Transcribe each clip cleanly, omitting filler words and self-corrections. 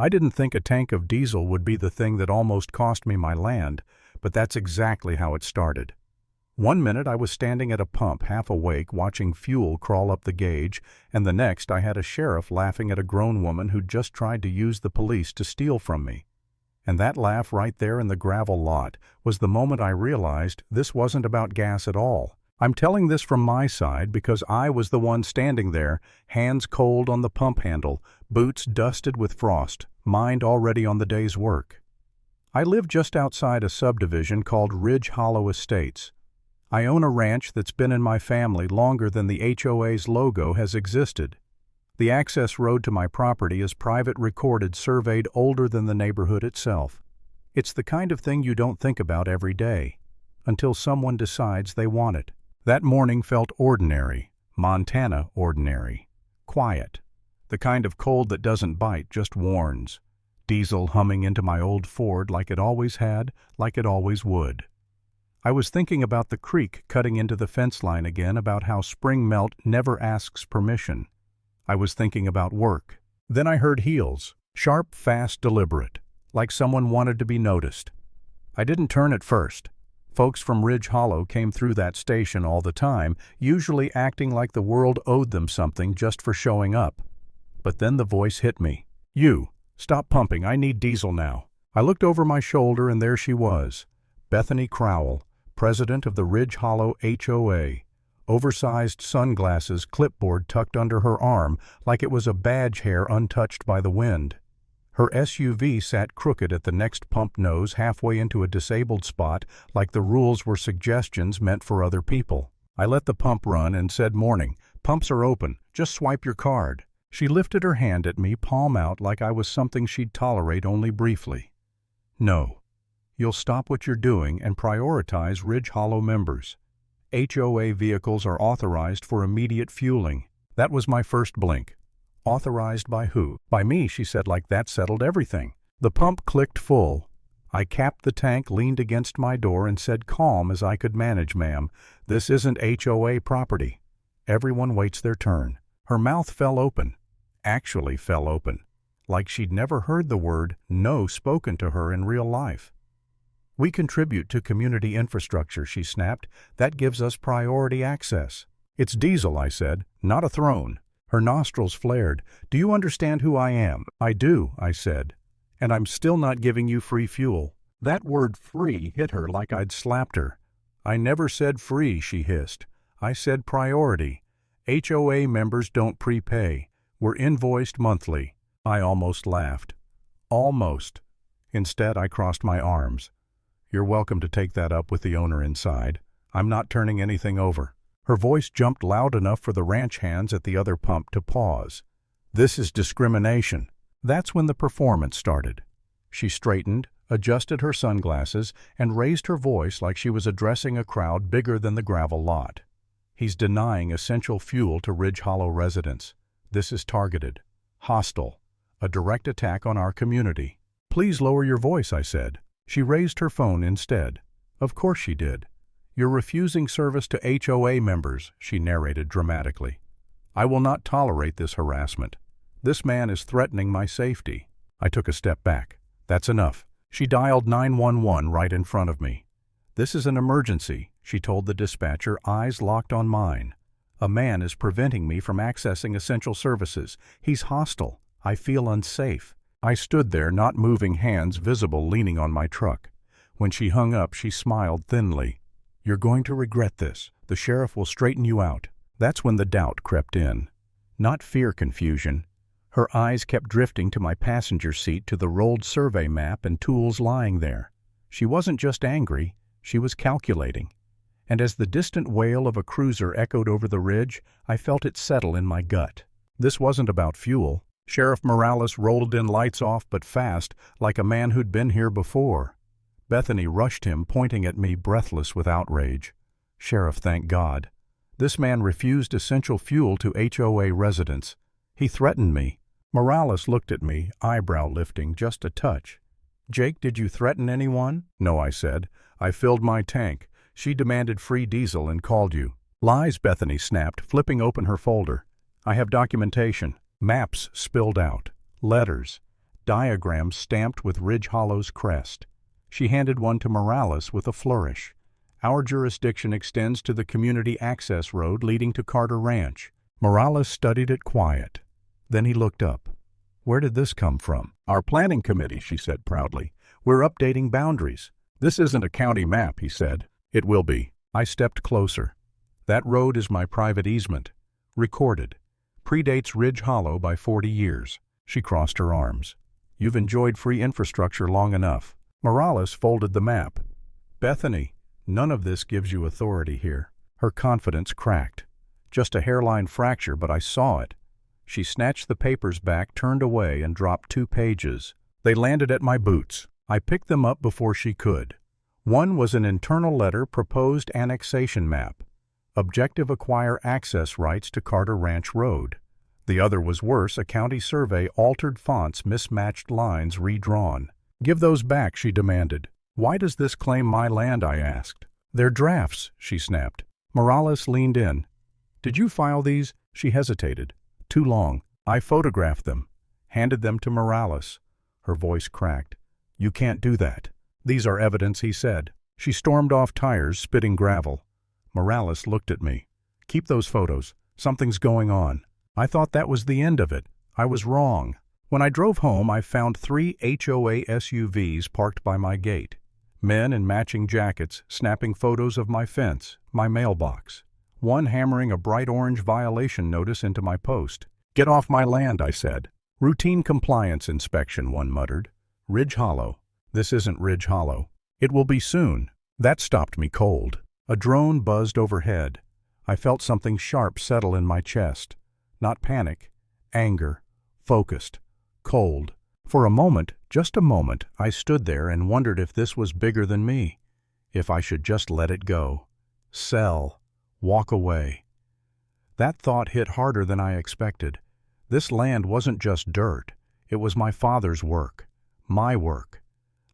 I didn't think a tank of diesel would be the thing that almost cost me my land, but that's exactly how it started. One minute I was standing at a pump, half awake, watching fuel crawl up the gauge, and the next I had a sheriff laughing at a grown woman who'd just tried to use the police to steal from me. And that laugh right there in the gravel lot was the moment I realized this wasn't about gas at all. I'm telling this from my side because I was the one standing there, hands cold on the pump handle, boots dusted with frost, mind already on the day's work. I live just outside a subdivision called Ridge Hollow Estates. I own a ranch that's been in my family longer than the HOA's logo has existed. The access road to my property is private, recorded, surveyed, older than the neighborhood itself. It's the kind of thing you don't think about every day, until someone decides they want it. That morning felt ordinary, Montana ordinary, quiet. The kind of cold that doesn't bite, just warns. Diesel humming into my old Ford like it always had, like it always would. I was thinking about the creek cutting into the fence line again, about how spring melt never asks permission. I was thinking about work. Then I heard heels, sharp, fast, deliberate, like someone wanted to be noticed. I didn't turn at first. Folks from Ridge Hollow came through that station all the time, usually acting like the world owed them something just for showing up. But then the voice hit me. "You, stop pumping, I need diesel now." I looked over my shoulder and there she was, Bethany Crowell, president of the Ridge Hollow HOA, oversized sunglasses, clipboard tucked under her arm like it was a badge hair untouched by the wind. Her SUV sat crooked at the next pump nose, halfway into a disabled spot, like the rules were suggestions meant for other people. I let the pump run and said, "Morning, pumps are open, just swipe your card." She lifted her hand at me, palm out, like I was something she'd tolerate only briefly. "No. You'll stop what you're doing and prioritize Ridge Hollow members. HOA vehicles are authorized for immediate fueling." That was my first blink. Authorized by who? By me, she said, like that settled everything. The pump clicked full. I capped the tank, leaned against my door, and said, calm as I could manage, "Ma'am, this isn't HOA property. Everyone waits their turn." Her mouth fell open. Actually fell open. Like she'd never heard the word no spoken to her in real life. "We contribute to community infrastructure," she snapped. "That gives us priority access." "It's diesel," I said, "not a throne." Her nostrils flared. "Do you understand who I am?" "I do," I said. "And I'm still not giving you free fuel." That word free hit her like I'd slapped her. "I never said free," she hissed. "I said priority. HOA members don't prepay. We're invoiced monthly." I almost laughed. Almost. Instead, I crossed my arms. "You're welcome to take that up with the owner inside. I'm not turning anything over." Her voice jumped loud enough for the ranch hands at the other pump to pause. "This is discrimination." That's when the performance started. She straightened, adjusted her sunglasses, and raised her voice like she was addressing a crowd bigger than the gravel lot. "He's denying essential fuel to Ridge Hollow residents. This is targeted, hostile, a direct attack on our community." "Please lower your voice," I said. She raised her phone instead. "Of course she did. You're refusing service to HOA members," she narrated dramatically. "I will not tolerate this harassment. This man is threatening my safety." I took a step back. "That's enough." She dialed 911 right in front of me. "This is an emergency," she told the dispatcher, eyes locked on mine. "A man is preventing me from accessing essential services. He's hostile. I feel unsafe." I stood there, not moving, hands visible, leaning on my truck. When she hung up, she smiled thinly. "You're going to regret this. The sheriff will straighten you out." That's when the doubt crept in. Not fear, confusion. Her eyes kept drifting to my passenger seat, to the rolled survey map and tools lying there. She wasn't just angry, she was calculating. And as the distant wail of a cruiser echoed over the ridge, I felt it settle in my gut. This wasn't about fuel. Sheriff Morales rolled in, lights off but fast, like a man who'd been here before. Bethany rushed him, pointing at me, breathless with outrage. "Sheriff, thank God. This man refused essential fuel to HOA residents. He threatened me." Morales looked at me, eyebrow lifting just a touch. "Jake, did you threaten anyone?" "No," I said. "I filled my tank. She demanded free diesel and called you." "Lies," Bethany snapped, flipping open her folder. "I have documentation. Maps spilled out. Letters. diagrams stamped with Ridge Hollow's crest. She handed one to Morales with a flourish. Our jurisdiction extends to the community access road leading to Carter Ranch. Morales studied it quiet. Then he looked up. Where did this come from? Our planning committee, she said proudly. We're updating boundaries. This isn't a county map, he said. It will be. I stepped closer. That road is my private easement. Recorded. Predates Ridge Hollow by 40 years. She crossed her arms. You've enjoyed free infrastructure long enough. Morales folded the map. Bethany, none of this gives you authority here. Her confidence cracked. Just a hairline fracture, but I saw it. She snatched the papers back, turned away, and dropped 2 pages. They landed at my boots. I picked them up before she could. One was an internal letter, proposed annexation map. Objective acquire access rights to Carter Ranch Road. The other was worse, a county survey, altered fonts, mismatched lines, redrawn. Give those back, she demanded. Why does this claim my land, I asked. They're drafts, she snapped. Morales leaned in. Did you file these? She hesitated. Too long. I photographed them. Handed them to Morales. Her voice cracked. You can't do that. These are evidence, he said. She stormed off tires, spitting gravel. Morales looked at me. Keep those photos. Something's going on. I thought that was the end of it. I was wrong. When I drove home, I found 3 HOA SUVs parked by my gate. Men in matching jackets, snapping photos of my fence, my mailbox. One hammering a bright orange violation notice into my post. Get off my land, I said. Routine compliance inspection, one muttered. Ridge Hollow. This isn't Ridge Hollow. It will be soon. That stopped me cold. A drone buzzed overhead. I felt something sharp settle in my chest. Not panic. Anger. Focused. Cold. For a moment, just a moment, I stood there and wondered if this was bigger than me. If I should just let it go. Sell. Walk away. That thought hit harder than I expected. This land wasn't just dirt. It was my father's work. My work.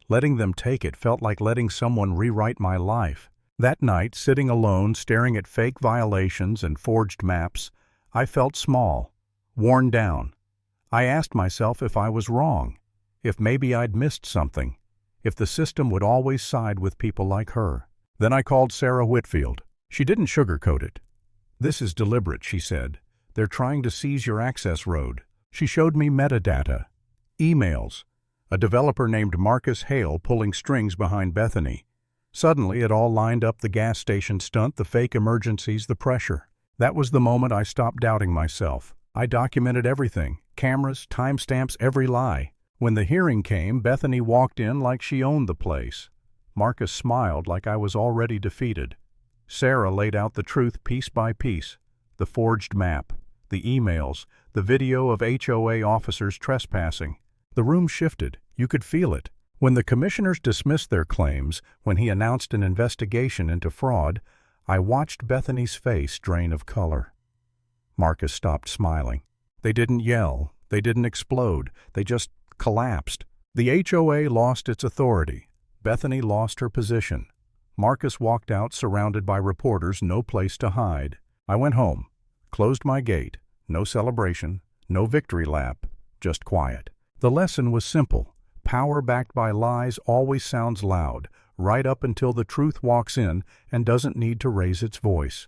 Letting them take it felt like letting someone rewrite my life. That night, sitting alone, staring at fake violations and forged maps, I felt small, worn down. I asked myself if I was wrong, if maybe I'd missed something, if the system would always side with people like her. Then I called Sarah Whitfield. She didn't sugarcoat it. This is deliberate, she said. They're trying to seize your access road. She showed me metadata. Emails. A developer named Marcus Hale pulling strings behind Bethany. Suddenly it all lined up: the gas station stunt, the fake emergencies, the pressure. That was the moment I stopped doubting myself. I documented everything. Cameras, timestamps, every lie. When the hearing came, Bethany walked in like she owned the place. Marcus smiled like I was already defeated. Sarah laid out the truth piece by piece. The forged map, the emails, the video of HOA officers trespassing. The room shifted. You could feel it. When the commissioners dismissed their claims, when he announced an investigation into fraud, I watched Bethany's face drain of color. Marcus stopped smiling. They didn't yell. They didn't explode. They just collapsed. The HOA lost its authority. Bethany lost her position. Marcus walked out surrounded by reporters, no place to hide. I went home, closed my gate. No celebration, no victory lap, just quiet. The lesson was simple. Power backed by lies always sounds loud, right up until the truth walks in and doesn't need to raise its voice.